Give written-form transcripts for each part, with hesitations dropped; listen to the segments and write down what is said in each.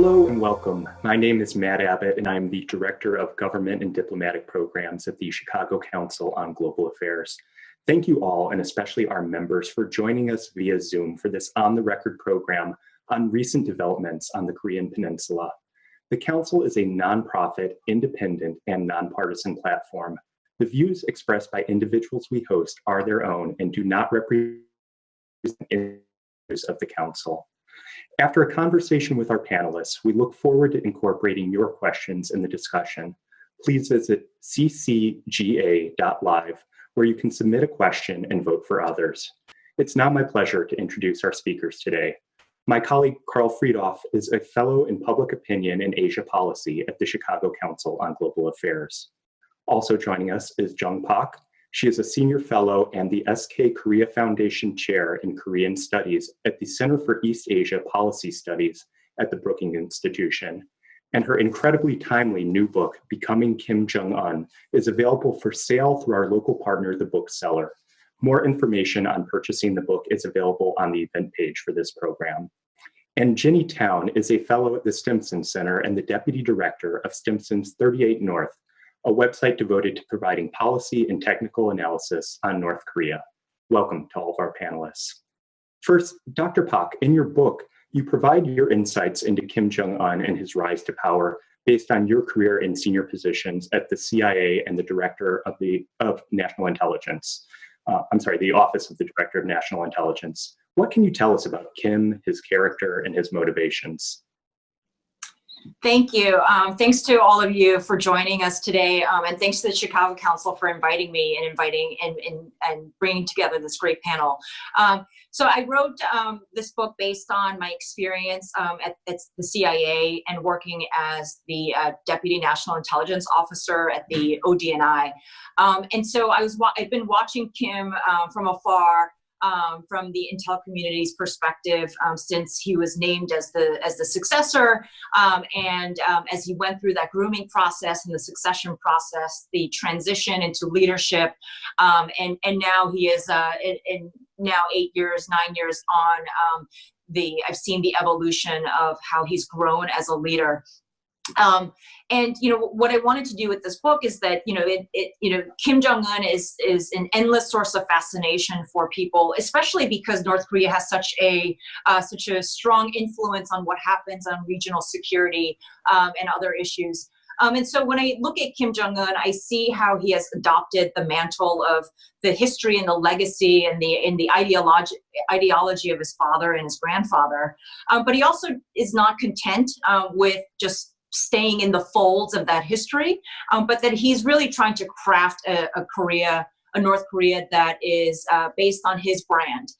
Hello and welcome. My name is Matt Abbott, and I'm the Director of Government and Diplomatic Programs at the Chicago Council on Global Affairs. Thank you all, and especially our members, for joining us via Zoom for this on-the-record program on recent developments on the Korean Peninsula. The Council is a nonprofit, independent, and nonpartisan platform. The views expressed by individuals we host are their own and do not represent the views of the Council. After a conversation with our panelists, we look forward to incorporating your questions in the discussion. Please visit ccga.live, where you can submit a question and vote for others. It's now my pleasure to introduce our speakers today. My colleague Carl Friedoff is a fellow in public opinion and Asia policy at the Chicago Council on Global Affairs. Also joining us is Jung Pak. She is a senior fellow and the SK Korea Foundation Chair in Korean Studies at the Center for East Asia Policy Studies at the Brookings Institution. And her incredibly timely new book, Becoming Kim Jong-un, is available for sale through our local partner, The Bookseller. More information on purchasing the book is available on the event page for this program. And Ginny Town is a fellow at the Stimson Center and the Deputy Director of Stimson's 38 North, a website devoted to providing policy and technical analysis on North Korea. Welcome to all of our panelists. First, Dr. Pak, in your book, you provide your insights into Kim Jong-un and his rise to power based on your career in senior positions at the CIA and the Director of National Intelligence. The Office of the Director of National Intelligence. What can you tell us about Kim, his character, and his motivations? Thank you. Thanks to all of you for joining us today, and thanks to the Chicago Council for inviting me and bringing together this great panel. So I wrote this book based on my experience at the CIA and working as the Deputy National Intelligence Officer at the ODNI. And so I've been watching Kim from afar. From the intel community's perspective, since he was named as the successor, and as he went through that grooming process and the succession process, the transition into leadership, and now he is in now 9 years on. I've seen the evolution of how he's grown as a leader. And what I wanted to do with this book is that Kim Jong-un is an endless source of fascination for people, especially because North Korea has such a strong influence on what happens on regional security and other issues. And so when I look at Kim Jong-un, I see how he has adopted the mantle of the history and the legacy and the ideology of his father and his grandfather. But he also is not content with just staying in the folds of that history, but that he's really trying to craft a North Korea that is based on his brand,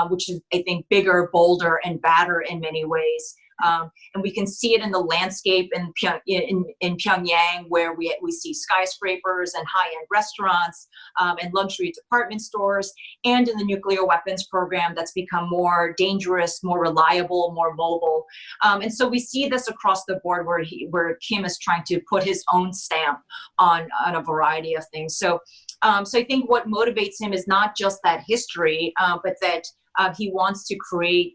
which is, I think, bigger, bolder, and badder in many ways. And we can see it in the landscape in Pyongyang, where we see skyscrapers and high-end restaurants and luxury department stores, and in the nuclear weapons program that's become more dangerous, more reliable, more mobile. And so we see this across the board where Kim is trying to put his own stamp on a variety of things. So I think what motivates him is not just that history, but that he wants to create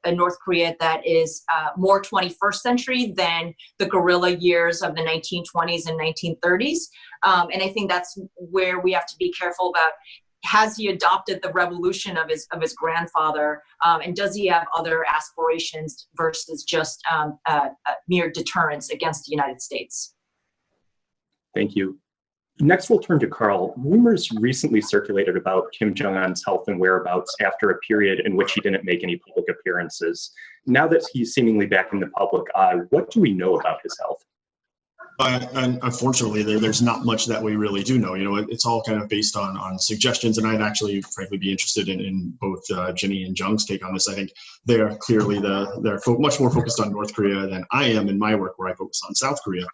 a North Korea that is more 21st century than the guerrilla years of the 1920s and 1930s. And I think that's where we have to be careful about, has he adopted the revolution of his grandfather, and does he have other aspirations versus just mere deterrence against the United States? Thank you. Next, we'll turn to Carl. Rumors recently circulated about Kim Jong-un's health and whereabouts after a period in which he didn't make any public appearances. Now that he's seemingly back in the public eye, what do we know about his health? And unfortunately, there's not much that we really do know. It's all kind of based on suggestions, and I'd actually, frankly, be interested in both Ginny and Jung's take on this. I think they're clearly they're much more focused on North Korea than I am in my work, where I focus on South Korea.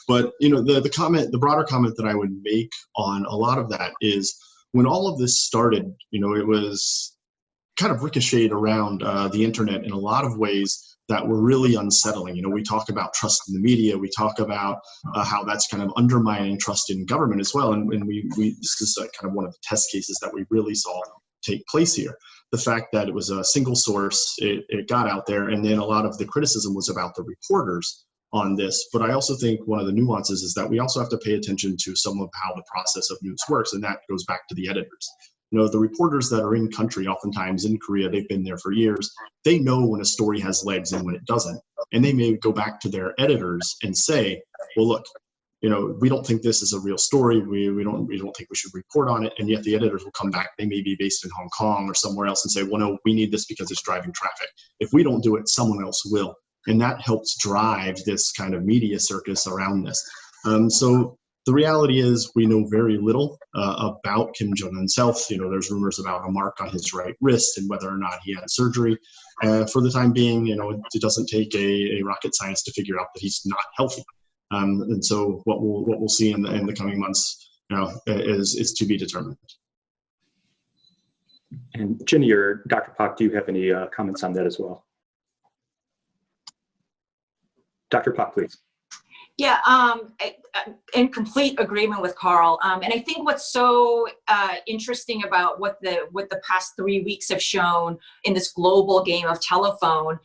But the broader comment that I would make on a lot of that is, when all of this started, it was kind of ricocheted around the internet in a lot of ways that were really unsettling. We talk about trust in the media. We talk about how that's kind of undermining trust in government as well. And this is kind of one of the test cases that we really saw take place here. the fact that it was a single source, it got out there, and then a lot of the criticism was about the reporters on this. But I also think one of the nuances is that we also have to pay attention to some of how the process of news works, and that goes back to the editors. You know, the reporters that are in country, oftentimes in Korea, they've been there for years. They know when a story has legs and when it doesn't. And they may go back to their editors and say, well, look, you know, we don't think this is a real story. We don't think we should report on it. And yet the editors will come back. They may be based in Hong Kong or somewhere else and say, well, no, we need this because it's driving traffic. If we don't do it, someone else will. And that helps drive this kind of media circus around this. So the reality is we know very little about Kim Jong-un's health. You know, there's rumors about a mark on his right wrist and whether or not he had surgery. For the time being, you know, it doesn't take a rocket science to figure out that he's not healthy. And so what we'll see in the coming months, you know, is to be determined. And Jenny or Dr. Pak, do you have any comments on that as well? Dr. Pak, please. Yeah, in complete agreement with Carl. And I think what's so interesting about what the past 3 weeks have shown in this global game of telephone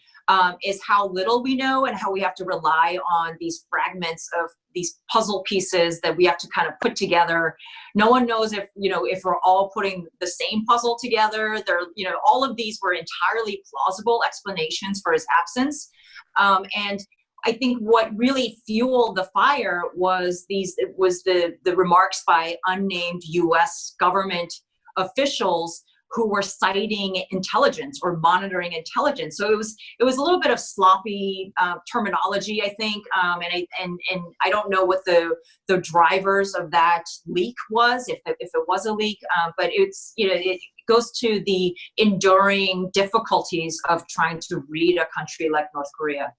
is how little we know and how we have to rely on these fragments of these puzzle pieces that we have to kind of put together. No one knows if, you know, if we're all putting the same puzzle together. You know, all of these were entirely plausible explanations for his absence. And I think what really fueled the fire was the remarks by unnamed U.S. government officials who were citing intelligence or monitoring intelligence. So it was a little bit of sloppy terminology, I think, and I don't know what the drivers of that leak was, if it was a leak, but it's, you know, it goes to the enduring difficulties of trying to read a country like North Korea.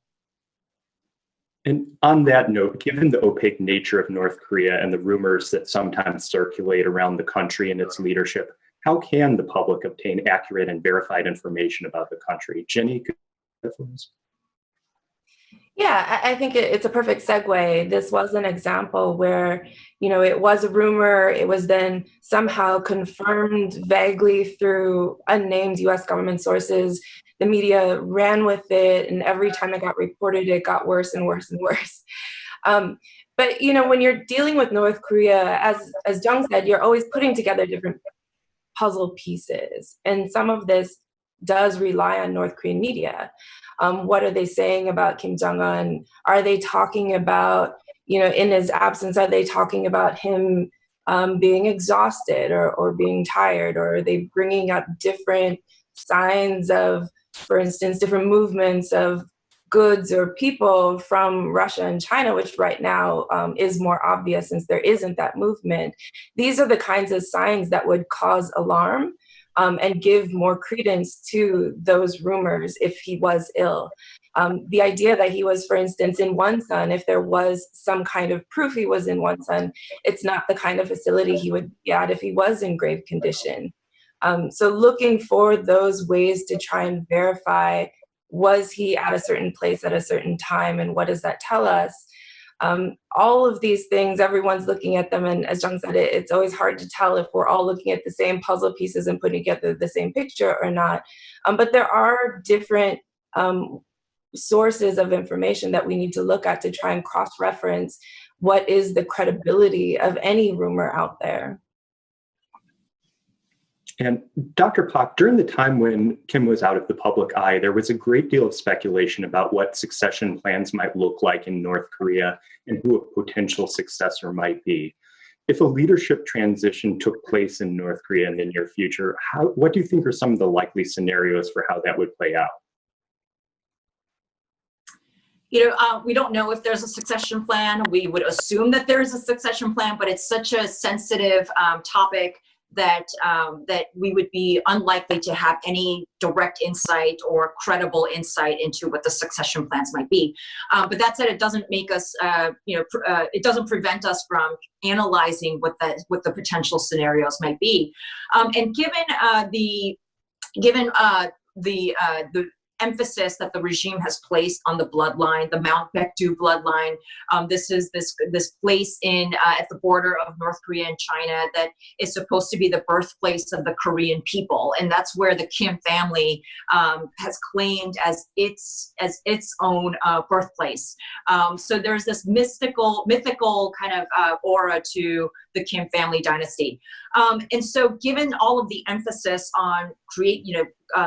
And on that note, given the opaque nature of North Korea and the rumors that sometimes circulate around the country and its leadership, how can the public obtain accurate and verified information about the country? Jenny, could you for us? Yeah, I think it's a perfect segue. This was an example where, you know, it was a rumor. It was then somehow confirmed vaguely through unnamed U.S. government sources. The media ran with it, and every time it got reported, it got worse and worse and worse. But, you know, when you're dealing with North Korea, as Jung said, you're always putting together different puzzle pieces. And some of this does rely on North Korean media. What are they saying about Kim Jong-un? Are they talking about, you know, in his absence, are they talking about him being exhausted or being tired? Or are they bringing up different signs of, for instance, different movements of goods or people from Russia and China, which right now is more obvious since there isn't that movement? These are the kinds of signs that would cause alarm and give more credence to those rumors if he was ill. The idea that he was, for instance, in Wonsan, if there was some kind of proof he was in Wonsan, it's not the kind of facility he would be at if he was in grave condition. So looking for those ways to try and verify, was he at a certain place at a certain time, and what does that tell us? All of these things, everyone's looking at them, and as Jung said, it's always hard to tell if we're all looking at the same puzzle pieces and putting together the same picture or not. But there are different sources of information that we need to look at to try and cross-reference what is the credibility of any rumor out there. And Dr. Pak, during the time when Kim was out of the public eye, there was a great deal of speculation about what succession plans might look like in North Korea and who a potential successor might be. If a leadership transition took place in North Korea in the near future, what do you think are some of the likely scenarios for how that would play out? You know, we don't know if there's a succession plan. We would assume that there is a succession plan, but it's such a sensitive topic that we would be unlikely to have any direct insight or credible insight into what the succession plans might be. But that said, it doesn't make us, it doesn't prevent us from analyzing what the potential scenarios might be. And given the emphasis that the regime has placed on the bloodline, the Mount Baekdu bloodline. This is this place at the border of North Korea and China that is supposed to be the birthplace of the Korean people, and that's where the Kim family has claimed as its own birthplace. So there's this mythical kind of aura to the Kim family dynasty, and so given all of the emphasis on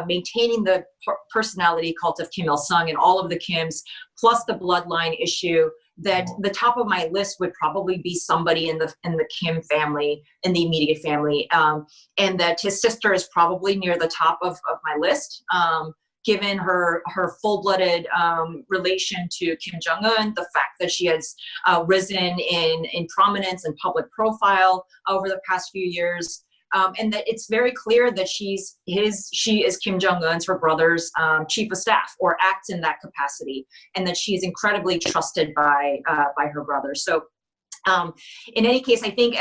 maintaining the personality cult of Kim Il-sung and all of the Kims, plus the bloodline issue, that the top of my list would probably be somebody in the Kim family, in the immediate family, and that his sister is probably near the top of my list, given her full-blooded relation to Kim Jong-un, the fact that she has risen in prominence and public profile over the past few years. And that it's very clear that she is Kim Jong-un's, her brother's chief of staff, or acts in that capacity, and that she is incredibly trusted by her brother. So in any case, I think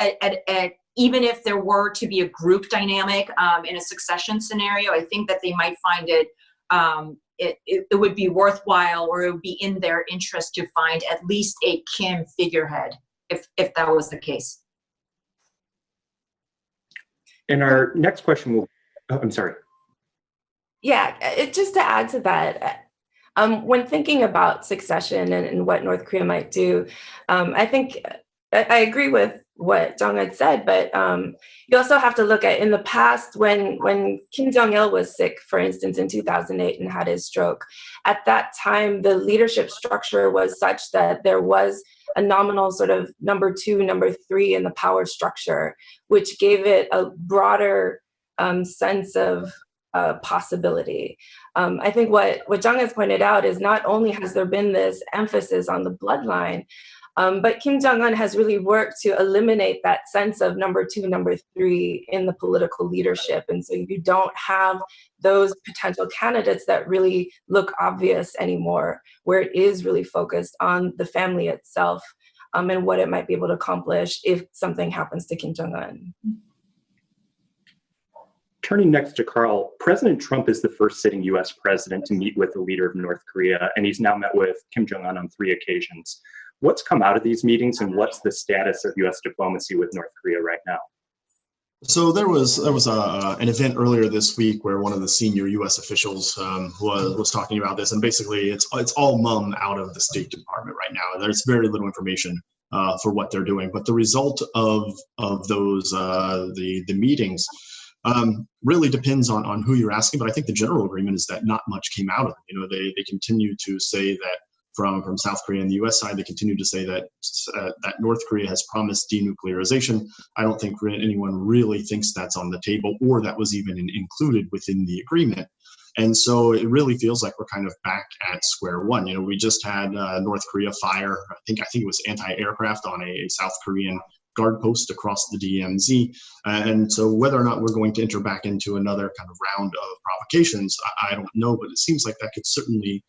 even if there were to be a group dynamic in a succession scenario, I think that they might find it would be worthwhile, or it would be in their interest to find at least a Kim figurehead, if that was the case. And our next question will, I'm sorry. Yeah, just to add to that, when thinking about succession and what North Korea might do, I think I agree with what Jung had said, but you also have to look at in the past when Kim Jong-il was sick, for instance, in 2008 and had his stroke. At that time, the leadership structure was such that there was a nominal sort of number 2, number 3 in the power structure, which gave it a broader sense of possibility. I think what Jung has pointed out is not only has there been this emphasis on the bloodline, but Kim Jong-un has really worked to eliminate that sense of number 2, number 3 in the political leadership. And so you don't have those potential candidates that really look obvious anymore, where it is really focused on the family itself and what it might be able to accomplish if something happens to Kim Jong-un. Turning next to Carl, President Trump is the first sitting US president to meet with the leader of North Korea, and he's now met with Kim Jong-un on 3 occasions. What's come out of these meetings, and what's the status of US diplomacy with North Korea right now? So there was an event earlier this week where one of the senior U.S. officials was talking about this, and basically it's all mum out of the State Department right now. There's very little information for what they're doing, but the result of those the meetings really depends on who you're asking. But I think the general agreement is that not much came out of it. They continue to say that. From South Korea and the U.S. side, they continue to say that that North Korea has promised denuclearization. I don't think anyone really thinks that's on the table, or that was even included within the agreement. And so it really feels like we're kind of back at square one. We just had North Korea fire, I think it was anti-aircraft on a South Korean guard post across the DMZ. And so whether or not we're going to enter back into another kind of round of provocations, I don't know, but it seems like that could certainly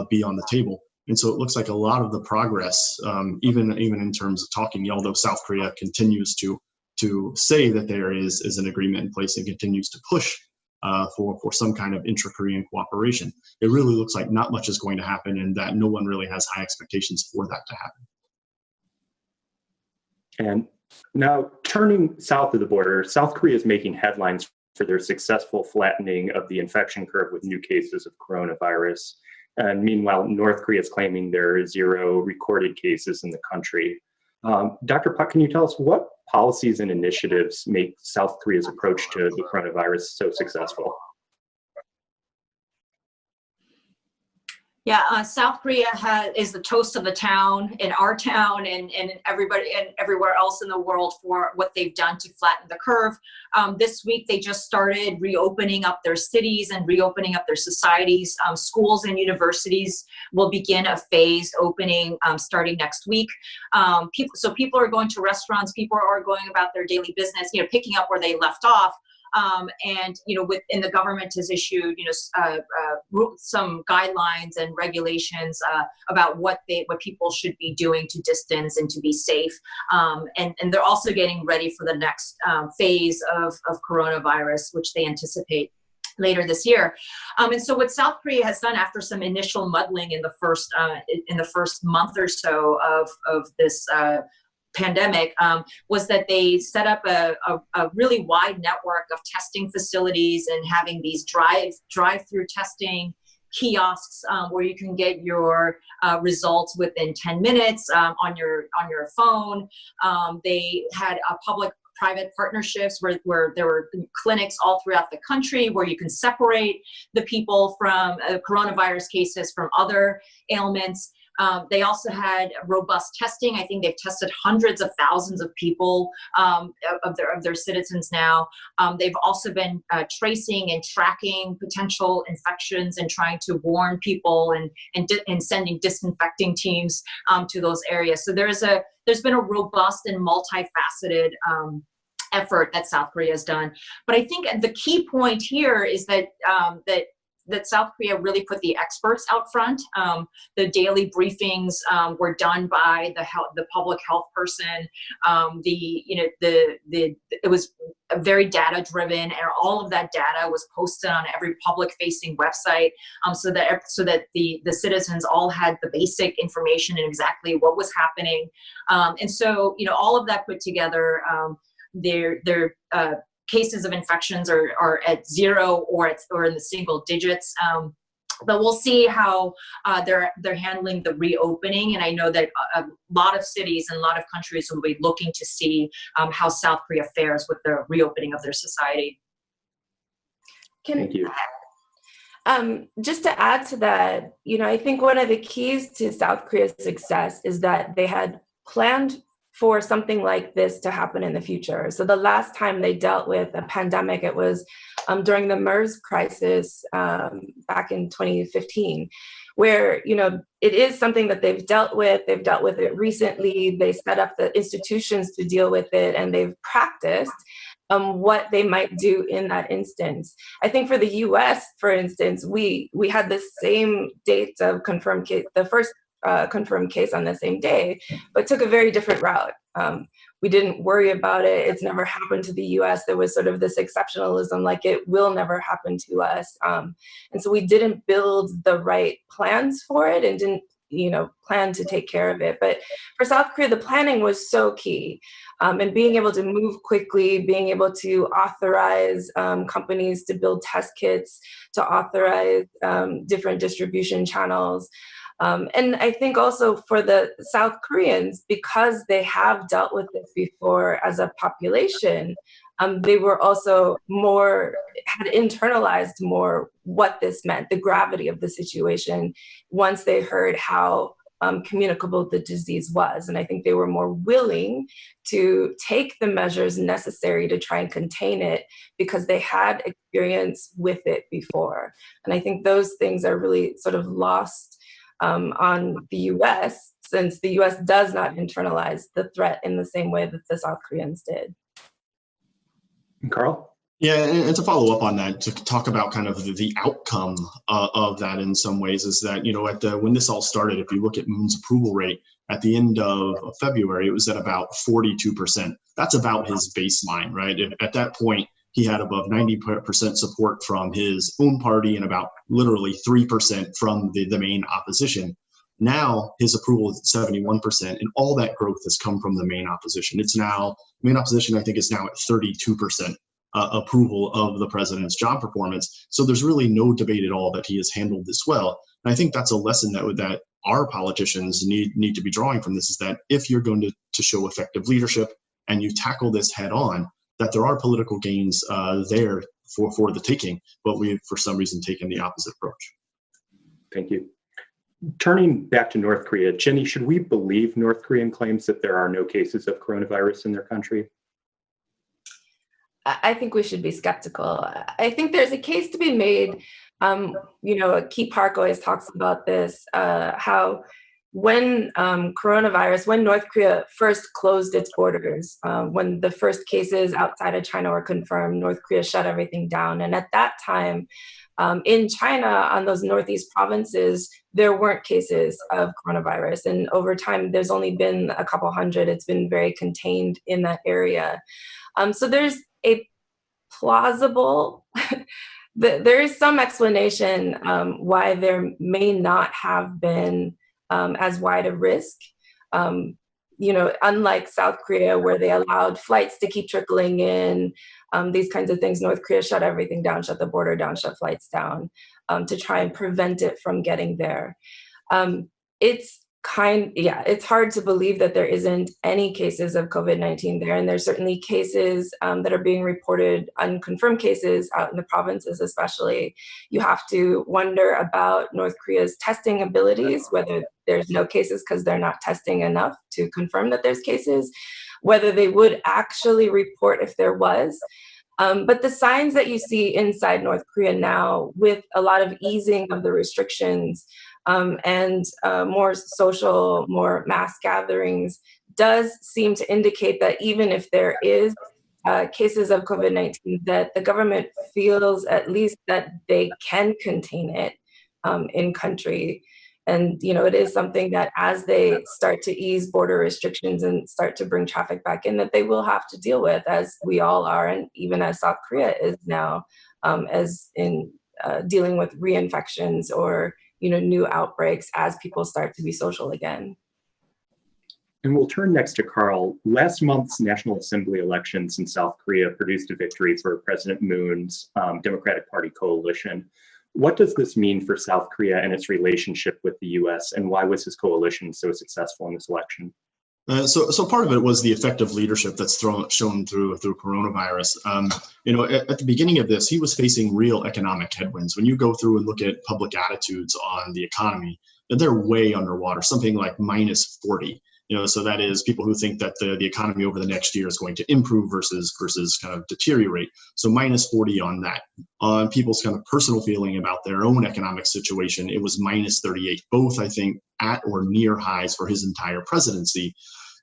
be on the table. And so it looks like a lot of the progress, even in terms of talking, although South Korea continues to say that there is an agreement in place and continues to push for some kind of intra-Korean cooperation, it really looks like not much is going to happen, and that no one really has high expectations for that to happen. And now turning south of the border, South Korea is making headlines for their successful flattening of the infection curve with new cases of coronavirus. And meanwhile, North Korea is claiming there are 0 recorded cases in the country. Dr. Pak, can you tell us what policies and initiatives make South Korea's approach to the coronavirus so successful? Yeah, South Korea is the toast of the town in our town and everybody and everywhere else in the world for what they've done to flatten the curve. This week, they just started reopening up their cities and reopening up their societies. Schools and universities will begin a phased opening starting next week. People are going to restaurants, people are going about their daily business, picking up where they left off. And the government has issued some guidelines and regulations about what people should be doing to distance and to be safe. And they're also getting ready for the next phase of coronavirus, which they anticipate later this year. And so what South Korea has done after some initial muddling in the first month or so of this pandemic was that they set up a really wide network of testing facilities and having these drive-through testing kiosks where you can get your results within 10 minutes on your phone. They had a public-private partnerships where there were clinics all throughout the country where you can separate the people from coronavirus cases from other ailments. They also had robust testing. I think they've tested hundreds of thousands of people, of their citizens now. They've also been tracing and tracking potential infections and trying to warn people and sending disinfecting teams to those areas. So there's been a robust and multifaceted effort that South Korea has done. But I think the key point here is that that South Korea really put the experts out front. The daily briefings were done by the public health person. It was very data driven, and all of that data was posted on every public facing website, so that the citizens all had the basic information and exactly what was happening. And so all of that put together, their cases of infections are at zero or in the single digits. But we'll see how they're handling the reopening. And I know that a lot of cities and a lot of countries will be looking to see how South Korea fares with the reopening of their society. Thank you. Just to add to that, I think one of the keys to South Korea's success is that they had planned for something like this to happen in the future. So the last time they dealt with a pandemic, it was during the MERS crisis back in 2015, where, it is something that they've dealt with. They've dealt with it recently. They set up the institutions to deal with it, and they've practiced what they might do in that instance. I think for the US, for instance, we had the same date of confirmed case, the first confirmed case on the same day, but took a very different route. We didn't worry about it. It's never happened to the US. There was sort of this exceptionalism, like it will never happen to us. And so we didn't build the right plans for it and didn't, plan to take care of it. But for South Korea, the planning was so key. And being able to move quickly, being able to authorize companies to build test kits, to authorize different distribution channels. And I think also for the South Koreans, because they have dealt with this before as a population, they were also had internalized more what this meant, the gravity of the situation, once they heard how communicable the disease was. And I think they were more willing to take the measures necessary to try and contain it because they had experience with it before. And I think those things are really sort of lost on the US, since the US does not internalize the threat in the same way that the South Koreans did. Carl? Yeah, and to follow up on that, to talk about kind of the outcome of that in some ways is that, when this all started, if you look at Moon's approval rate at the end of February, it was at about 42%. That's about his baseline, right? At that point, he had above 90% support from his own party and about literally 3% from the main opposition. Now his approval is at 71%, and all that growth has come from the main opposition. Main opposition, I think, is now at 32% approval of the president's job performance. So there's really no debate at all that he has handled this well. And I think that's a lesson that our politicians need to be drawing from this, is that if you're going to show effective leadership and you tackle this head on, that there are political gains there for the taking, but we've for some reason taken the opposite approach. Thank you. Turning back to North Korea, Jenny, should we believe North Korean claims that there are no cases of coronavirus in their country? I think we should be skeptical. I think there's a case to be made. Key Park always talks about this, how when North Korea first closed its borders, when the first cases outside of China were confirmed, North Korea shut everything down. And at that time, in China, on those northeast provinces, there weren't cases of coronavirus. And over time, there's only been a couple hundred. It's been very contained in that area. So there's a plausible there is some explanation why there may not have been as wide a risk. Unlike South Korea, where they allowed flights to keep trickling in, these kinds of things, North Korea shut everything down, shut the border down, shut flights down to try and prevent it from getting there. It's hard to believe that there isn't any cases of COVID-19 there. And there's certainly cases that are being reported, unconfirmed cases out in the provinces, especially. You have to wonder about North Korea's testing abilities, whether there's no cases because they're not testing enough to confirm that there's cases, whether they would actually report if there was. But the signs that you see inside North Korea now, with a lot of easing of the restrictions, and more social, more mass gatherings, does seem to indicate that even if there is cases of COVID-19, that the government feels at least that they can contain it in country. And, it is something that as they start to ease border restrictions and start to bring traffic back in, that they will have to deal with, as we all are, and even as South Korea is now, as in dealing with reinfections or new outbreaks as people start to be social again. And we'll turn next to Carl. Last month's National Assembly elections in South Korea produced a victory for President Moon's Democratic Party coalition. What does this mean for South Korea and its relationship with the US, and why was his coalition so successful in this election? So part of it was the effective leadership that's shown through coronavirus. At the beginning of this, he was facing real economic headwinds. When you go through and look at public attitudes on the economy, they're way underwater, something like minus 40. So that is people who think that the economy over the next year is going to improve versus kind of deteriorate. So minus 40 on that. On people's kind of personal feeling about their own economic situation, it was minus 38, both, I think, at or near highs for his entire presidency.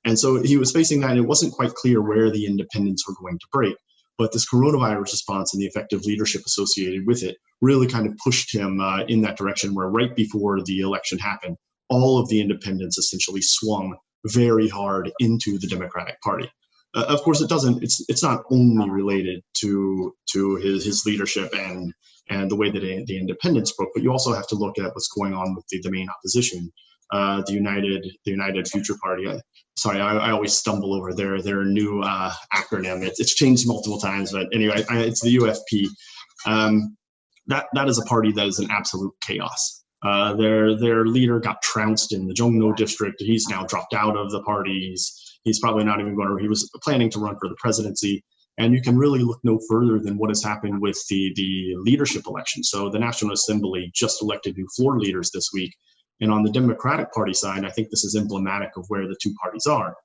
And so he was facing that, and it wasn't quite clear where the independents were going to break. But this coronavirus response and the effective leadership associated with it really kind of pushed him in that direction, where right before the election happened, all of the independents essentially swung very hard into the Democratic Party. Of course, it's not only related to his leadership and the way that the independents broke, but you also have to look at what's going on with the main opposition, the United Future Party. I always stumble over their new acronym. It's changed multiple times, but anyway, it's the UFP. That is a party that is in absolute chaos. Their leader got trounced in the Jongno district. He's now dropped out of the party. He's probably not even he was planning to run for the presidency. And you can really look no further than what has happened with the leadership election. So the National Assembly just elected new floor leaders this week. And on the Democratic Party side, I think this is emblematic of where the two parties are.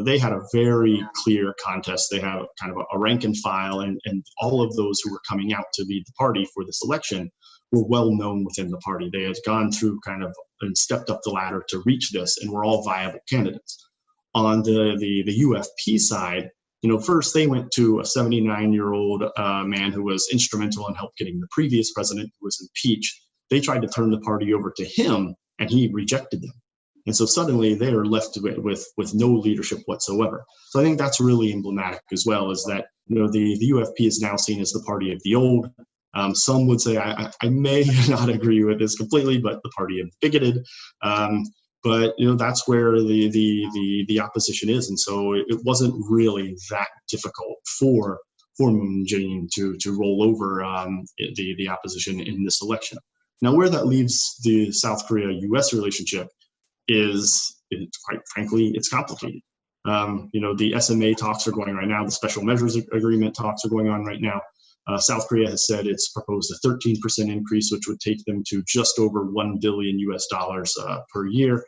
They had a very clear contest. They have kind of a rank and file, and all of those who were coming out to lead the party for this election were well known within the party. They had gone through and stepped up the ladder to reach this, and were all viable candidates. On the UFP side, first they went to a 79-year-old man who was instrumental in help getting the previous president, who was impeached. They tried to turn the party over to him, and he rejected them. And so suddenly they are left with no leadership whatsoever. So I think that's really emblematic as well, is that the UFP is now seen as the party of the old. Some would say I may not agree with this completely, but the party of the bigoted. But that's where the opposition is, and so it wasn't really that difficult for Moon Jae-in to roll over the opposition in this election. Now, where that leaves the South Korea-U.S. relationship is quite frankly, it's complicated. The SMA talks are going right now. The Special Measures Agreement talks are going on right now. South Korea has said it's proposed a 13% increase, which would take them to just over $1 billion per year.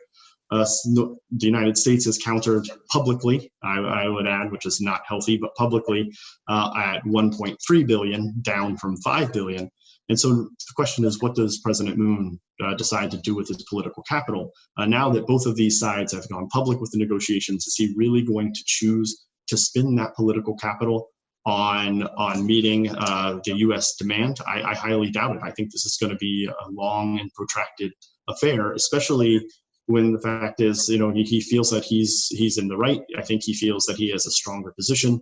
The United States has countered publicly, I would add, which is not healthy, but publicly at 1.3 billion, down from 5 billion. And so the question is, what does President Moon decide to do with his political capital? Now that both of these sides have gone public with the negotiations, is he really going to choose to spend that political capital on meeting the U.S. demand? I highly doubt it. I think this is going to be a long and protracted affair, especially when the fact is, he feels that he's in the right. I think he feels that he has a stronger position.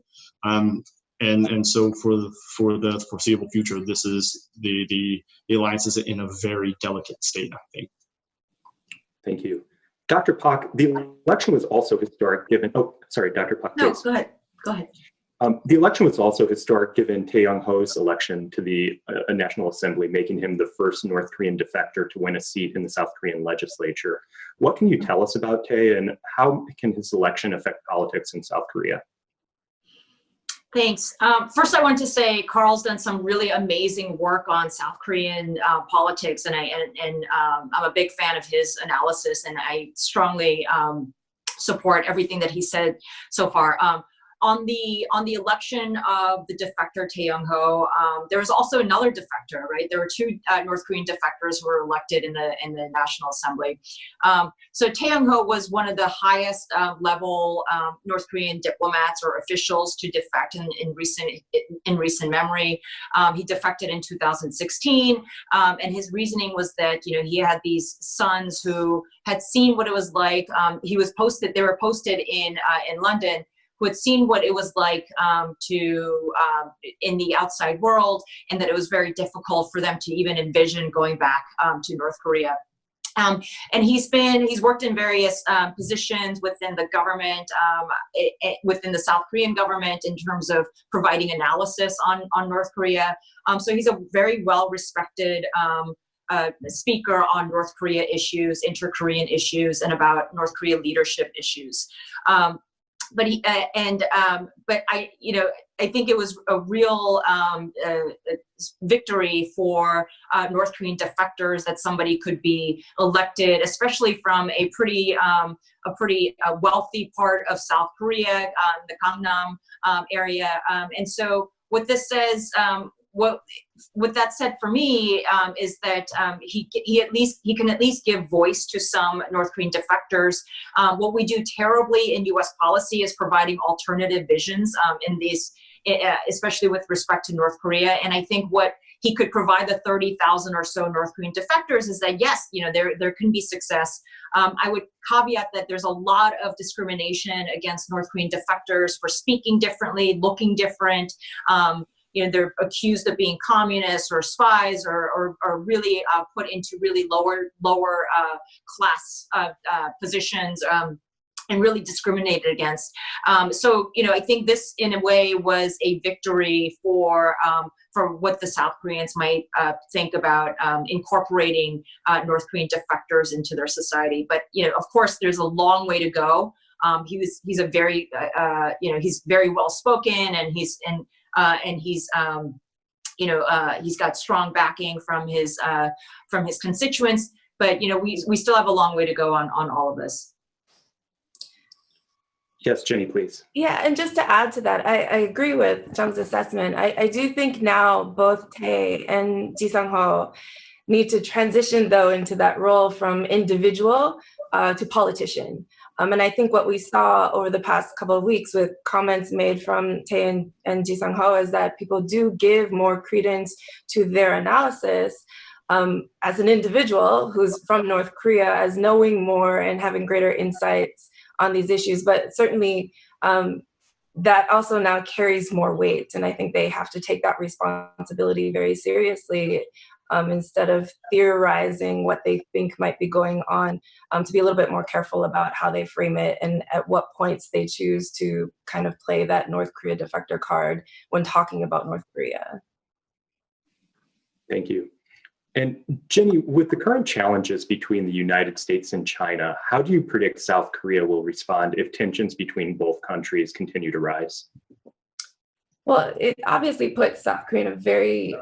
And so for the foreseeable future, this is the alliance is in a very delicate state, I think. Thank you. Dr. Pak, the election was also historic given, oh, sorry, Dr. Pak, No, please. go ahead. Go ahead. The election was also historic given Tae Young-ho's election to the National Assembly, making him the first North Korean defector to win a seat in the South Korean legislature. What can you tell us about Tae, and how can his election affect politics in South Korea? Thanks. First, I want to say Carl's done some really amazing work on South Korean politics, and I'm a big fan of his analysis, and I strongly support everything that he said so far. On the election of the defector Tae Young-ho, there was also another defector, right? There were two North Korean defectors who were elected in the National Assembly. So Tae Young-ho was one of the highest level North Korean diplomats or officials to defect in recent memory. He defected in 2016, and his reasoning was that he had these sons who had seen what it was like. They were posted in London, who had seen what it was like in the outside world, and that it was very difficult for them to even envision going back to North Korea. And he's worked in various positions within the government, within the South Korean government, in terms of providing analysis on North Korea. So he's a very well-respected speaker on North Korea issues, inter-Korean issues, and about North Korea leadership issues. But I think it was a real victory for North Korean defectors that somebody could be elected, especially from a pretty wealthy part of South Korea, the Gangnam area. And so what this says, what that said for me is that he can at least give voice to some North Korean defectors. What we do terribly in U.S. policy is providing alternative visions in these, especially with respect to North Korea. And I think what he could provide the 30,000 or so North Korean defectors is that yes, there can be success. I would caveat that there's a lot of discrimination against North Korean defectors for speaking differently, looking different. They're accused of being communists or spies, or really put into really lower class positions, and really discriminated against. So I think this, in a way, was a victory for what the South Koreans might think about incorporating North Korean defectors into their society. But of course, there's a long way to go. He's very well spoken, and he's got strong backing from his constituents, but we still have a long way to go on all of this. Yes, Jenny, please. Yeah, and just to add to that, I agree with Jung's assessment. I do think now both Tae and Ji Sang-ho need to transition, though, into that role from individual to politician. And I think what we saw over the past couple of weeks with comments made from Tae and Ji Sang-ho is that people do give more credence to their analysis as an individual who's from North Korea, as knowing more and having greater insights on these issues. But certainly that also now carries more weight. And I think they have to take that responsibility very seriously. Instead of theorizing what they think might be going on, to be a little bit more careful about how they frame it and at what points they choose to kind of play that North Korea defector card when talking about North Korea. Thank you. And Jenny, with the current challenges between the United States and China, how do you predict South Korea will respond if tensions between both countries continue to rise? Well, it obviously puts South Korea in a very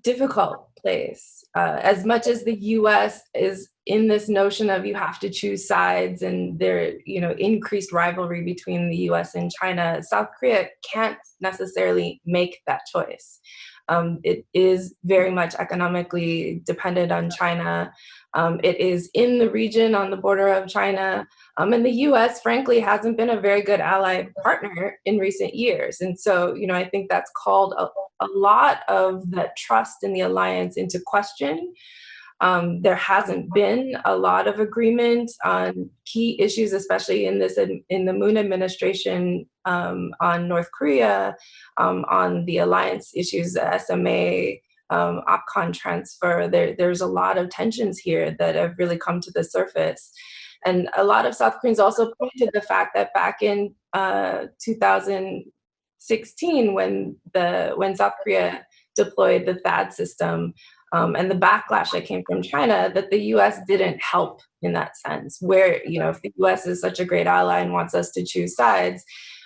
difficult place. As much as the U.S. is in this notion of you have to choose sides, and there, increased rivalry between the U.S. and China, South Korea can't necessarily make that choice. It is very much economically dependent on China. It is in the region on the border of China. And the US, frankly, hasn't been a very good ally partner in recent years. And so, I think that's called a lot of that trust in the alliance into question. There hasn't been a lot of agreement on key issues, especially in the Moon administration, on North Korea, on the alliance issues, the SMA, OPCON transfer. There's a lot of tensions here that have really come to the surface. And a lot of South Koreans also point to the fact that back in 2016, when South Korea deployed the THAAD system, and the backlash that came from China, that the US didn't help in that sense. Where, if the US is such a great ally and wants us to choose sides,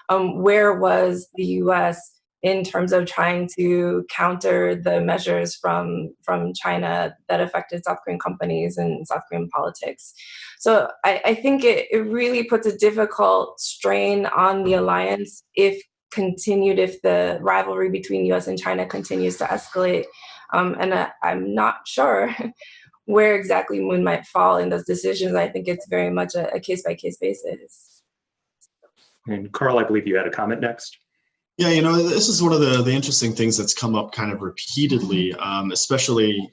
where was the US in terms of trying to counter the measures from China that affected South Korean companies and South Korean politics? So I think it really puts a difficult strain on the alliance if the rivalry between US and China continues to escalate. And I'm not sure where exactly Moon might fall in those decisions. I think it's very much a case-by-case basis. And Carl, I believe you had a comment next. Yeah, this is one of the interesting things that's come up kind of repeatedly, especially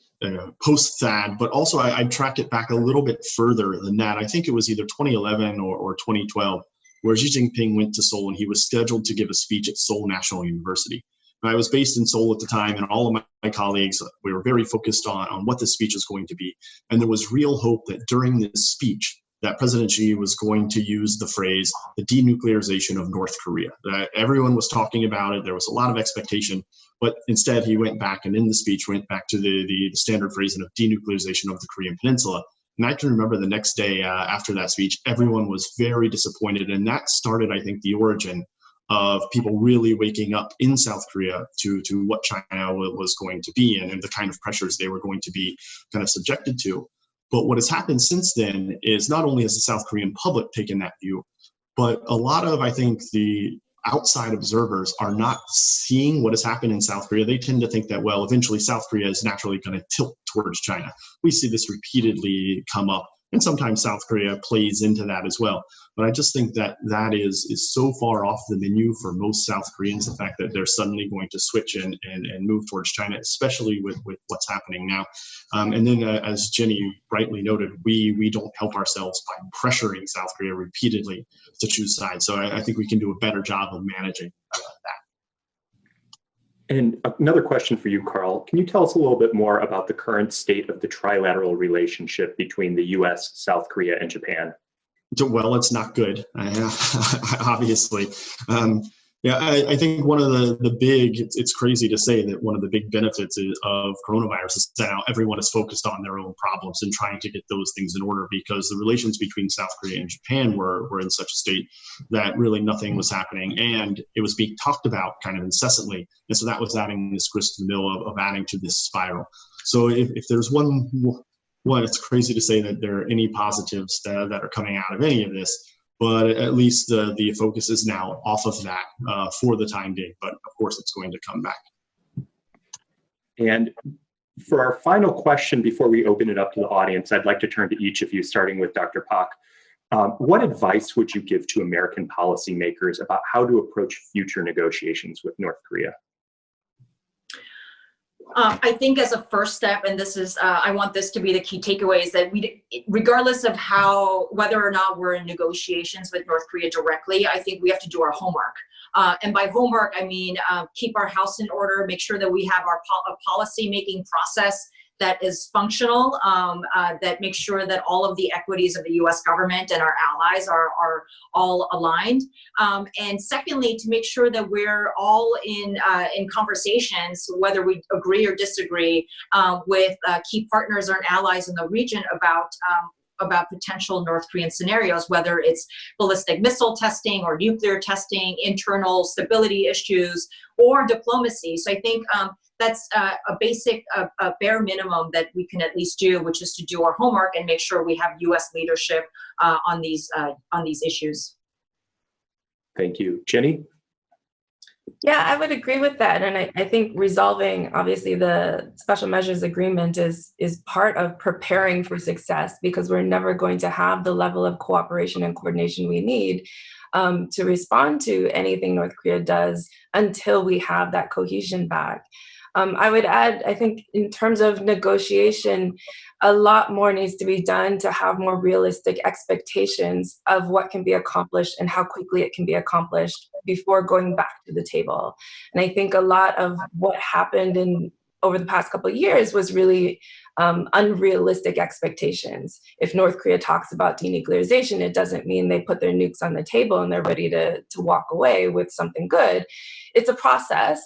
post-THAAD, but also I'd track it back a little bit further than that. I think it was either 2011 or 2012, where Xi Jinping went to Seoul and he was scheduled to give a speech at Seoul National University. I was based in Seoul at the time, and all of my colleagues, we were very focused on what the speech was going to be. And there was real hope that during this speech, that President Xi was going to use the phrase, the denuclearization of North Korea. Everyone was talking about it. There was a lot of expectation, but instead he went back and in the speech went back to the standard phrasing of denuclearization of the Korean Peninsula. And I can remember the next day after that speech, everyone was very disappointed. And that started, I think, the origin of people really waking up in South Korea to what China was going to be and the kind of pressures they were going to be kind of subjected to. But what has happened since then is not only has the South Korean public taken that view, but a lot of, I think, the outside observers are not seeing what has happened in South Korea. They tend to think that, well, eventually South Korea is naturally going to tilt towards China. We see this repeatedly come up, and sometimes South Korea plays into that as well. But I just think that is so far off the menu for most South Koreans, the fact that they're suddenly going to switch and move towards China, especially with what's happening now. And then, as Jenny rightly noted, we don't help ourselves by pressuring South Korea repeatedly to choose sides. So I think we can do a better job of managing that. And another question for you, Carl. Can you tell us a little bit more about the current state of the trilateral relationship between the US, South Korea, and Japan? Well, it's not good, obviously. I think one of the big, it's crazy to say that one of the big benefits of coronavirus is that now everyone is focused on their own problems and trying to get those things in order, because the relations between South Korea and Japan were in such a state that really nothing was happening, and it was being talked about kind of incessantly. And so that was adding this grist to the mill of adding to this spiral. So if there's one, it's crazy to say that there are any positives that are coming out of any of this, but at least the focus is now off of that for the time being. But of course, it's going to come back. And for our final question, before we open it up to the audience, I'd like to turn to each of you, starting with Dr. Pak. What advice would you give to American policymakers about how to approach future negotiations with North Korea? I think as a first step, and this is, I want this to be the key takeaway, is that regardless of whether or not we're in negotiations with North Korea directly, I think we have to do our homework. And by homework, I mean, keep our house in order, make sure that we have our policy making process that is functional, that makes sure that all of the equities of the US government and our allies are all aligned. And secondly, to make sure that we're all in conversations, whether we agree or disagree, with key partners or allies in the region about potential North Korean scenarios, whether it's ballistic missile testing or nuclear testing, internal stability issues, or diplomacy. So I think that's a basic, a bare minimum that we can at least do, which is to do our homework and make sure we have U.S. leadership on these issues. Thank you. Jenny? Yeah, I would agree with that. And I think resolving, obviously, the special measures agreement is part of preparing for success, because we're never going to have the level of cooperation and coordination we need to respond to anything North Korea does until we have that cohesion back. I would add, I think in terms of negotiation, a lot more needs to be done to have more realistic expectations of what can be accomplished and how quickly it can be accomplished before going back to the table. And I think a lot of what happened over the past couple of years was really unrealistic expectations. If North Korea talks about denuclearization, it doesn't mean they put their nukes on the table and they're ready to walk away with something good. It's a process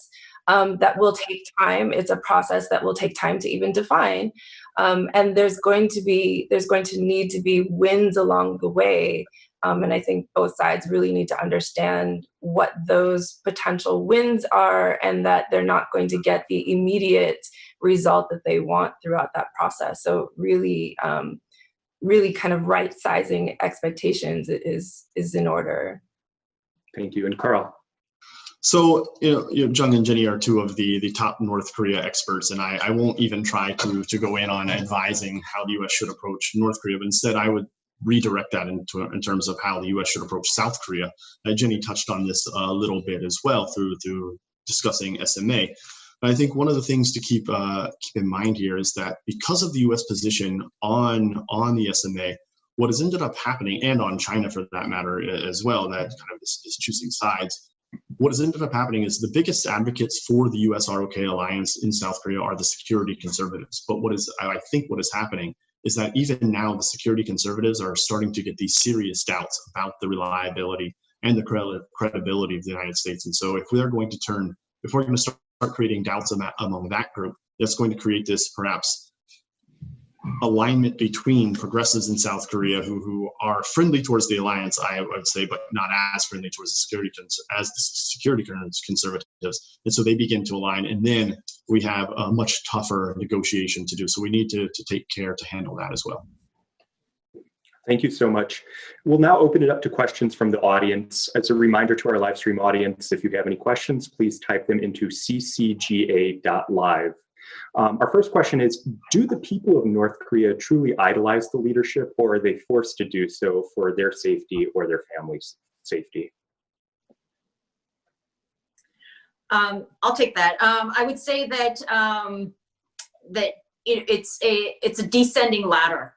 that will take time. It's a process that will take time to even define. And there's going to need to be wins along the way. And I think both sides really need to understand what those potential wins are, and that they're not going to get the immediate result that they want throughout that process. So really, really kind of right-sizing expectations is in order. Thank you. And Carl? So, Jung and Jenny are two of the top North Korea experts, and I won't even try to go in on advising how the U.S. should approach North Korea, but instead I would redirect that in terms of how the U.S. should approach South Korea. Jenny touched on this a little bit as well through discussing SMA. But I think one of the things to keep in mind here is that because of the U.S. position on the SMA, what has ended up happening, and on China for that matter as well, that kind of is choosing sides, what has ended up happening is the biggest advocates for the US-ROK alliance in South Korea are the security conservatives. But I think what is happening is that even now the security conservatives are starting to get these serious doubts about the reliability and the credibility of the United States. And so if we're going to start creating doubts among that group, that's going to create this perhaps alignment between progressives in South Korea who are friendly towards the alliance, I would say, but not as friendly towards the security conservatives. And so they begin to align, and then we have a much tougher negotiation to do. So we need to take care to handle that as well. Thank you so much. We'll now open it up to questions from the audience. As a reminder to our live stream audience, if you have any questions, please type them into ccga.live. Our first question is, do the people of North Korea truly idolize the leadership, or are they forced to do so for their safety or their family's safety? I'll take that. I would say that it's a descending ladder.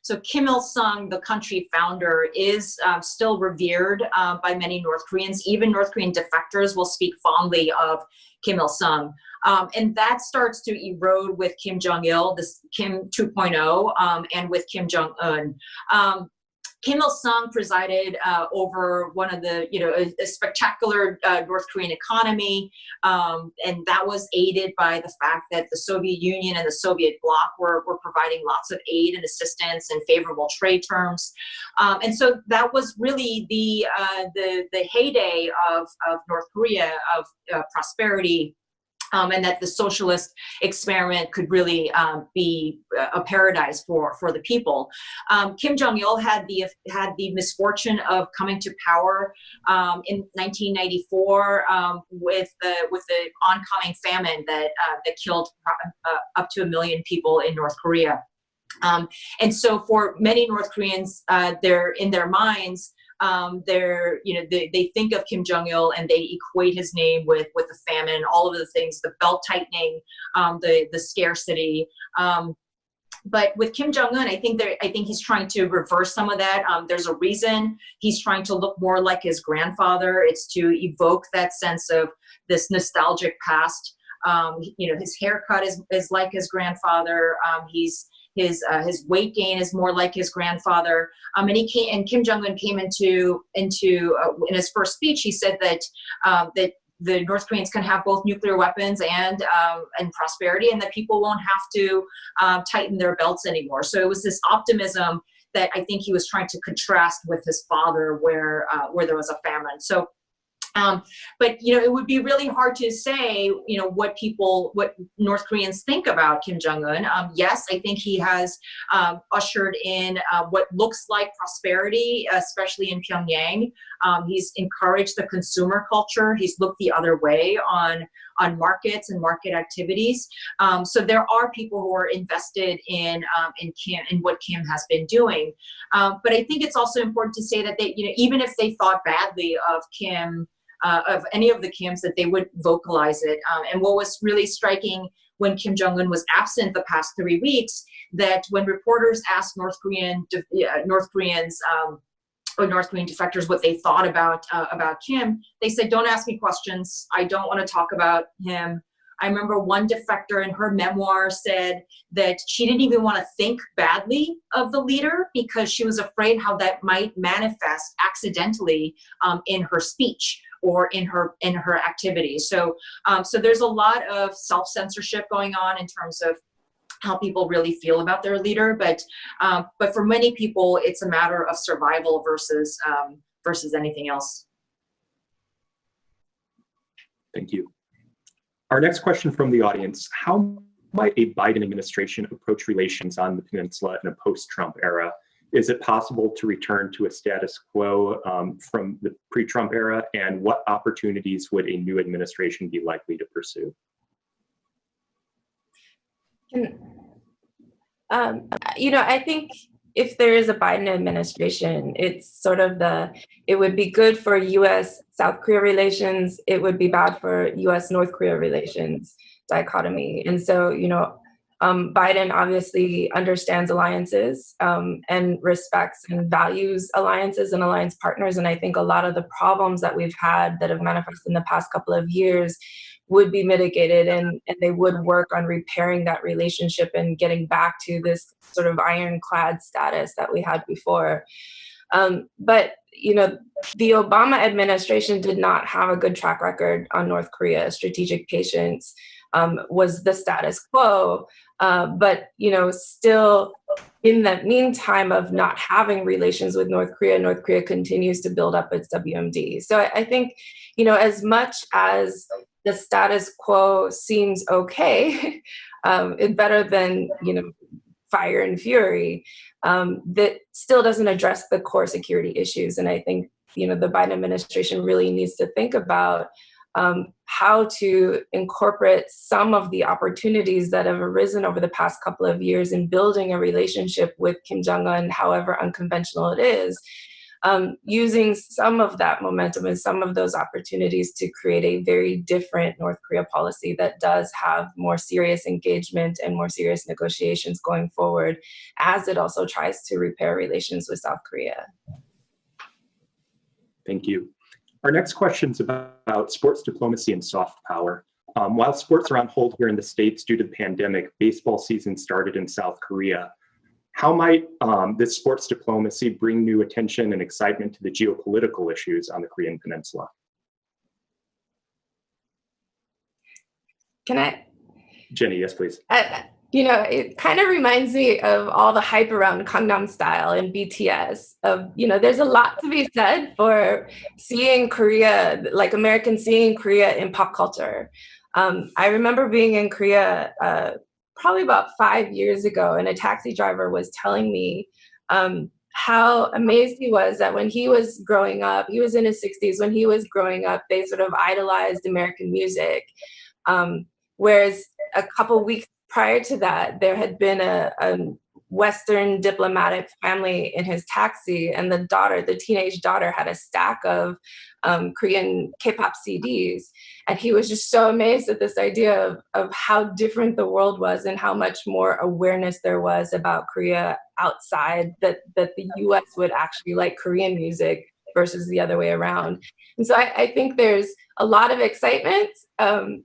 So Kim Il-sung, the country founder, is still revered by many North Koreans. Even North Korean defectors will speak fondly of Kim Il-sung. And that starts to erode with Kim Jong-il, this Kim 2.0, and with Kim Jong-un. Kim Il-sung presided over one of the, a spectacular North Korean economy, and that was aided by the fact that the Soviet Union and the Soviet bloc were providing lots of aid and assistance and favorable trade terms, and so that was really the heyday of North Korea, of prosperity. And that the socialist experiment could really be a paradise for the people. Kim Jong-il had the misfortune of coming to power in 1994 with the oncoming famine that killed up to 1 million people in North Korea. And so for many North Koreans, they're in their minds. They think of Kim Jong-il and they equate his name with the famine, all of the things, the belt tightening, the scarcity. But with Kim Jong-un, I think he's trying to reverse some of that. There's a reason he's trying to look more like his grandfather. It's to evoke that sense of this nostalgic past. His haircut is like his grandfather. His weight gain is more like his grandfather. And Kim Jong-un came into in his first speech, he said that the North Koreans can have both nuclear weapons and prosperity, and that people won't have to tighten their belts anymore. So it was this optimism that I think he was trying to contrast with his father, where there was a famine. So. But it would be really hard to say, what North Koreans think about Kim Jong-un. Yes, I think he has ushered in what looks like prosperity, especially in Pyongyang. He's encouraged the consumer culture. He's looked the other way on markets and market activities. So there are people who are invested in Kim and what Kim has been doing. But I think it's also important to say that they, even if they thought badly of Kim of any of the Kims, that they would vocalize it. And what was really striking when Kim Jong-un was absent the past 3 weeks, that when reporters asked North Koreans or North Korean defectors what they thought about Kim, they said, "Don't ask me questions. I don't want to talk about him." I remember one defector in her memoir said that she didn't even want to think badly of the leader because she was afraid how that might manifest accidentally in her speech or in her activities. So there's a lot of self-censorship going on in terms of how people really feel about their leader, but for many people, it's a matter of survival versus anything else. Thank you. Our next question from the audience: how might a Biden administration approach relations on the peninsula in a post-Trump era? Is it possible to return to a status quo from the pre-Trump era? And what opportunities would a new administration be likely to pursue? I think if there is a Biden administration, it's sort of it would be good for U.S.-South Korea relations. It would be bad for U.S.-North Korea relations dichotomy. And so, Biden obviously understands alliances and respects and values alliances and alliance partners. And I think a lot of the problems that we've had that have manifested in the past couple of years would be mitigated, and they would work on repairing that relationship and getting back to this sort of ironclad status that we had before. But the Obama administration did not have a good track record on North Korea. Strategic patience was the status quo. But still, in the meantime of not having relations with North Korea continues to build up its WMD. So I think, as much as the status quo seems okay, it's better than, fire and fury, that still doesn't address the core security issues. And I think, the Biden administration really needs to think about how to incorporate some of the opportunities that have arisen over the past couple of years in building a relationship with Kim Jong-un, however unconventional it is, using some of that momentum and some of those opportunities to create a very different North Korea policy that does have more serious engagement and more serious negotiations going forward, as it also tries to repair relations with South Korea. Thank you. Our next question is about sports diplomacy and soft power. While sports are on hold here in the States due to the pandemic, baseball season started in South Korea. How might this sports diplomacy bring new attention and excitement to the geopolitical issues on the Korean Peninsula? Can I? Jenny, yes, please. It kind of reminds me of all the hype around Gangnam Style and BTS. There's a lot to be said for seeing Korea, like Americans seeing Korea in pop culture. I remember being in Korea probably about 5 years ago, and a taxi driver was telling me how amazed he was that when he was growing up, he was in his 60s, when he was growing up, they sort of idolized American music. Whereas a couple weeks prior to that, there had been a Western diplomatic family in his taxi, and the teenage daughter had a stack of Korean K-pop CDs. And he was just so amazed at this idea of how different the world was and how much more awareness there was about Korea outside, that the US would actually like Korean music versus the other way around. And so I think there's a lot of excitement.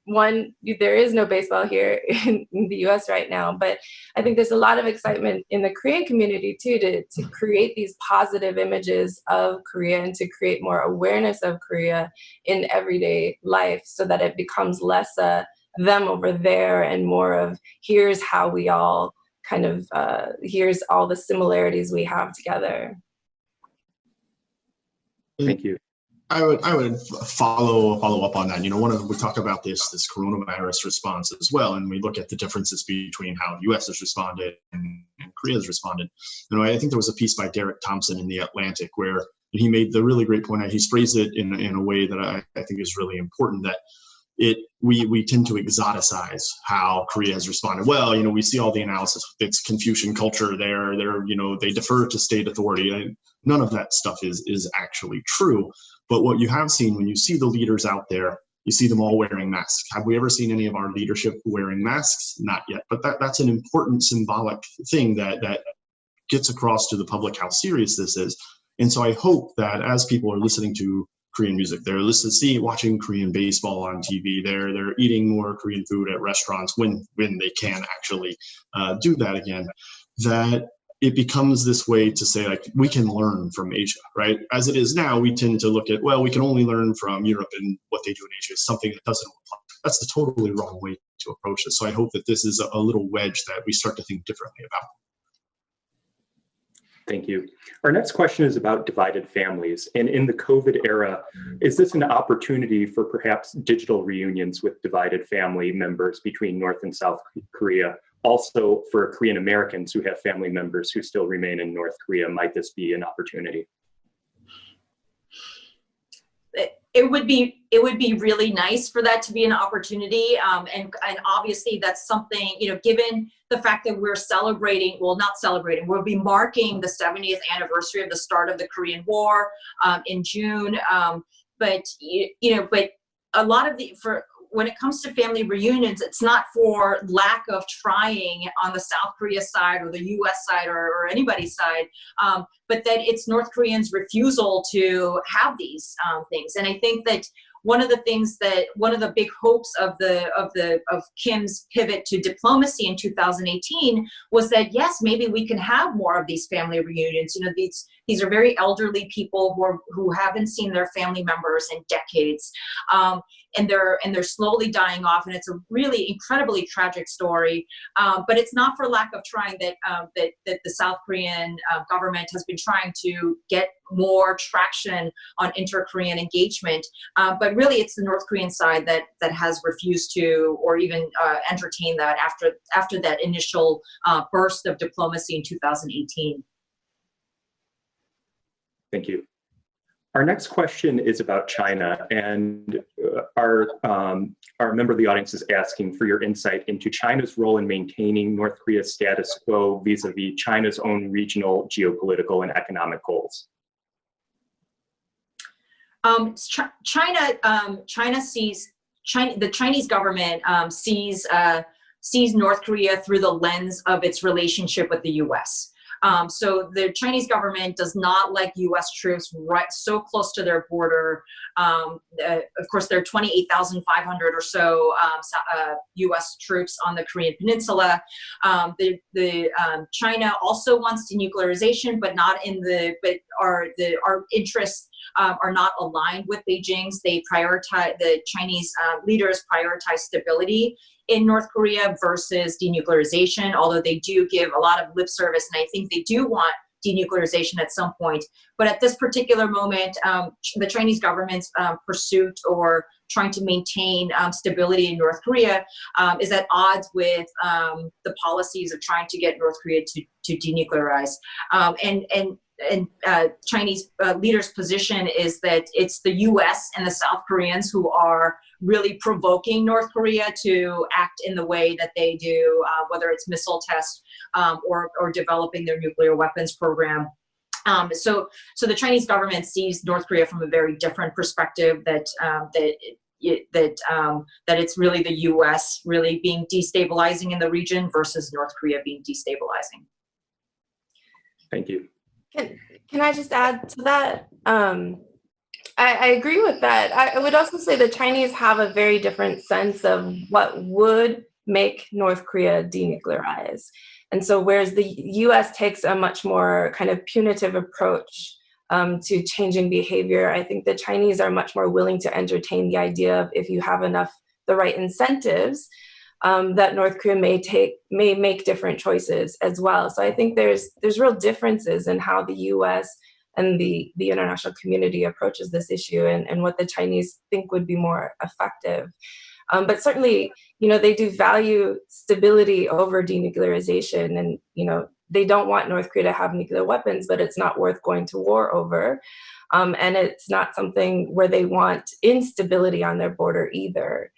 One, there is no baseball here in the US right now, but I think there's a lot of excitement in the Korean community too, to create these positive images of Korea and to create more awareness of Korea in everyday life, so that it becomes less them over there and more of here's how we all kind of, here's all the similarities we have together. Thank you. I would follow up on that. We talk about this coronavirus response as well, and we look at the differences between how the U.S. has responded and Korea has responded. I think there was a piece by Derek Thompson in The Atlantic where he made the really great point. He's phrased it in a way that I think is really important, that we tend to exoticize how Korea has responded. Well, we see all the analysis. It's Confucian culture. They defer to state authority. And none of that stuff is actually true. But what you have seen when you see the leaders out there, you see them all wearing masks. Have we ever seen any of our leadership wearing masks? Not yet. But that's an important symbolic thing that gets across to the public how serious this is. And so I hope that as people are listening to Korean music, they're watching Korean baseball on TV, they're eating more Korean food at restaurants when they can actually do that again, that it becomes this way to say, like, we can learn from Asia, right? As it is now, we tend to look at, well, we can only learn from Europe, and what they do in Asia is something that doesn't apply. That's the totally wrong way to approach this. So I hope that this is a little wedge that we start to think differently about. Thank you. Our next question is about divided families. And in the COVID era, is this an opportunity for perhaps digital reunions with divided family members between North and South Korea? Also, for Korean Americans who have family members who still remain in North Korea, might this be an opportunity? It would be really nice for that to be an opportunity, and obviously that's something, given the fact that we're we'll be marking the 70th anniversary of the start of the Korean War in June. But a lot of when it comes to family reunions, it's not for lack of trying on the South Korea side or the U.S. side or anybody's side, but that it's North Koreans' refusal to have these things. And I think that one of the big hopes of Kim's pivot to diplomacy in 2018 was that, yes, maybe we can have more of these family reunions. These are very elderly people who haven't seen their family members in decades, and they're slowly dying off, and it's a really incredibly tragic story. But it's not for lack of trying that the South Korean government has been trying to get more traction on inter-Korean engagement, but really it's the North Korean side that has refused to or even entertain that after that initial burst of diplomacy in 2018. Thank you. Our next question is about China, and our member of the audience is asking for your insight into China's role in maintaining North Korea's status quo vis-a-vis China's own regional geopolitical and economic goals. The Chinese government sees North Korea through the lens of its relationship with the U.S. So the Chinese government does not like U.S. troops right so close to their border. Of course, there are 28,500 or so U.S. troops on the Korean Peninsula. China also wants denuclearization, but our interests are not aligned with Beijing's. The Chinese leaders prioritize stability in North Korea versus denuclearization, although they do give a lot of lip service, and I think they do want denuclearization at some point. But at this particular moment, the Chinese government's pursuit or trying to maintain stability in North Korea is at odds with the policies of trying to get North Korea to denuclearize. And Chinese leaders' position is that it's the U.S. and the South Koreans who are really provoking North Korea to act in the way that they do, whether it's missile tests or developing their nuclear weapons program. So the Chinese government sees North Korea from a very different perspective, that it's really the U.S. really being destabilizing in the region versus North Korea being destabilizing. Thank you. Can I just add to that? I agree with that. I would also say the Chinese have a very different sense of what would make North Korea denuclearize. And so whereas the US takes a much more kind of punitive approach to changing behavior, I think the Chinese are much more willing to entertain the idea of, if you have the right incentives, that North Korea may make different choices as well. So I think there's real differences in how the US and the international community approaches this issue and what the Chinese think would be more effective. But certainly, they do value stability over denuclearization, and they don't want North Korea to have nuclear weapons, but it's not worth going to war over. And it's not something where they want instability on their border either.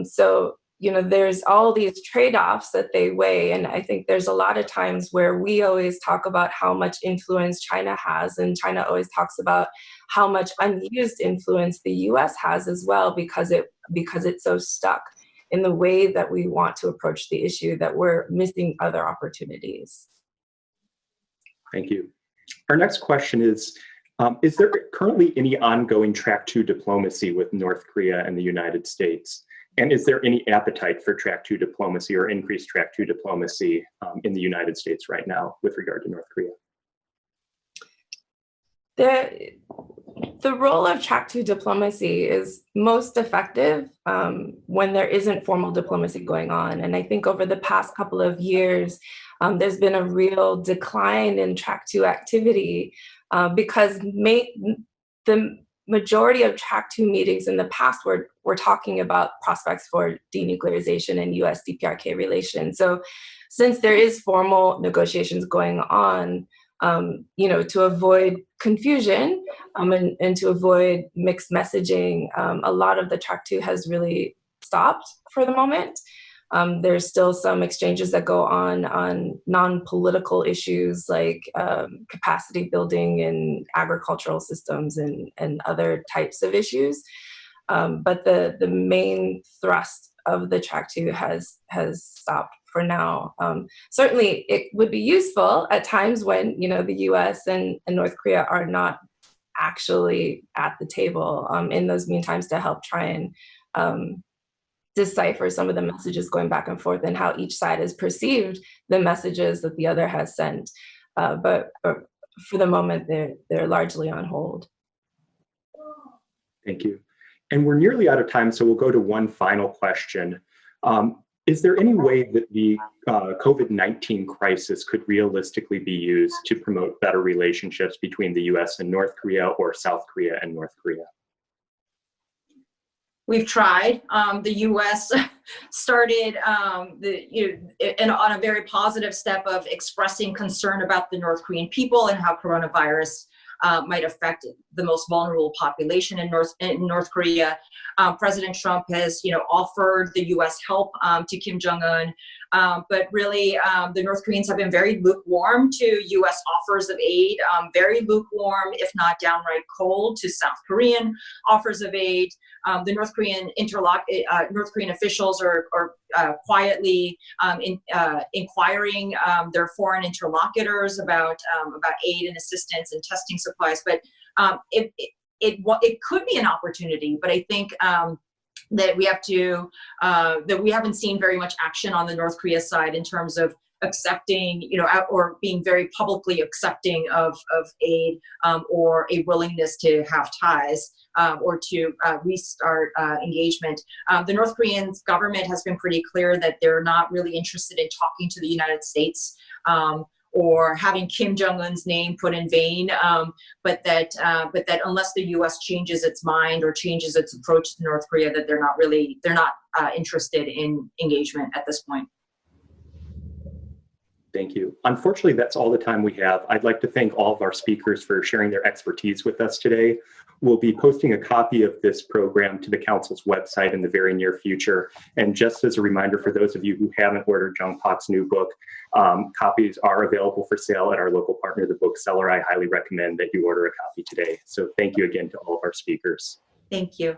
So, there's all these trade-offs that they weigh. And I think there's a lot of times where we always talk about how much influence China has, and China always talks about how much unused influence the US has as well, because it's so stuck in the way that we want to approach the issue that we're missing other opportunities. Thank you. Our next question is there currently any ongoing Track 2 diplomacy with North Korea and the United States? And is there any appetite for Track 2 diplomacy or increased Track 2 diplomacy in the United States right now with regard to North Korea? The role of Track 2 diplomacy is most effective when there isn't formal diplomacy going on. And I think over the past couple of years, there's been a real decline in Track 2 activity because the majority of Track 2 meetings in the past were talking about prospects for denuclearization and US DPRK relations. So since there is formal negotiations going on, to avoid confusion and to avoid mixed messaging, a lot of the Track 2 has really stopped for the moment. There's still some exchanges that go on non-political issues like capacity building in agricultural systems and other types of issues. But the main thrust of the Track 2 has stopped for now. Certainly, it would be useful at times when the U.S. and North Korea are not actually at the table in those meantimes to help try and decipher some of the messages going back and forth and how each side has perceived the messages that the other has sent. But for the moment, they're largely on hold. Thank you. And we're nearly out of time, so we'll go to one final question. Is there any way that the COVID-19 crisis could realistically be used to promote better relationships between the US and North Korea, or South Korea and North Korea? We've tried. The U.S. started on a very positive step of expressing concern about the North Korean people and how coronavirus might affect the most vulnerable population in North Korea. President Trump has, offered the U.S. help to Kim Jong-un, but really the North Koreans have been very lukewarm to U.S. offers of aid, very lukewarm, if not downright cold, to South Korean offers of aid. The North Korean officials are quietly inquiring their foreign interlocutors about aid and assistance and testing supplies, but it could be an opportunity, but I think that we haven't seen very much action on the North Korea side in terms of accepting, or being very publicly accepting of aid, or a willingness to have ties, or to restart engagement. The North Korean government has been pretty clear that they're not really interested in talking to the United States, or having Kim Jong-un's name put in vain, but that unless the U.S. changes its mind or changes its approach to North Korea, that they're not interested in engagement at this point. Thank you. Unfortunately, that's all the time we have. I'd like to thank all of our speakers for sharing their expertise with us today. We'll be posting a copy of this program to the Council's website in the very near future. And just as a reminder for those of you who haven't ordered Jung Pak's new book, copies are available for sale at our local partner, the bookseller. I highly recommend that you order a copy today. So thank you again to all of our speakers. Thank you.